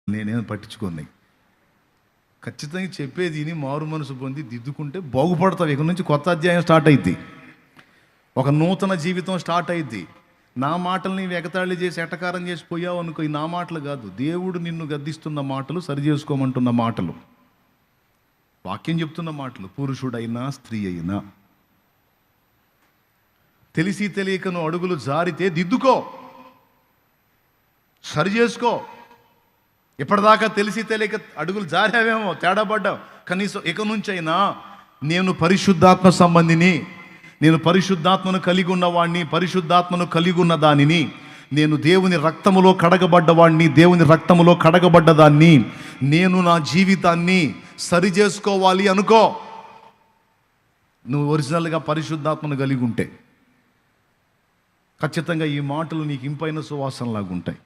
నేనేం పట్టించుకోను. ఖచ్చితంగా చెప్పేది విని మారు మనసు పొంది దిద్దుకుంటే బాగుపడతావు. ఇక నుంచి కొత్త అధ్యాయం స్టార్ట్ అయింది, ఒక నూతన జీవితం స్టార్ట్ అయింది. నా మాటల్ని ఎగతాళి చేసి ఎటకారం చేసి పోయావు అనుకో, ఈ నా మాటలు కాదు, దేవుడు నిన్ను గద్దిస్తున్న మాటలు, సరి చేసుకోమంటున్న మాటలు, వాక్యం చెప్తున్న మాటలు. పురుషుడైనా స్త్రీ అయినా తెలిసి తెలియక నువ్వు అడుగులు జారితే దిద్దుకో, సరి చేసుకో. ఇప్పటిదాకా తెలిసి తెలియక అడుగులు జారావేమో, తేడా పడ్డావు. కనీసం ఇక నుంచైనా నేను పరిశుద్ధాత్మ సంబంధిని, నేను పరిశుద్ధాత్మను కలిగి ఉన్నవాడిని, పరిశుద్ధాత్మను కలిగి ఉన్న దానిని, నేను దేవుని రక్తములో కడగబడ్డవాడిని, దేవుని రక్తములో కడగబడ్డదాన్ని, నేను నా జీవితాన్ని సరి చేసుకోవాలి అనుకో. నువ్వు ఒరిజినల్గా పరిశుద్ధాత్మను కలిగి ఉంటే ఖచ్చితంగా ఈ మాటలు నీకు ఇంపైన సువాసనలాగా ఉంటాయి.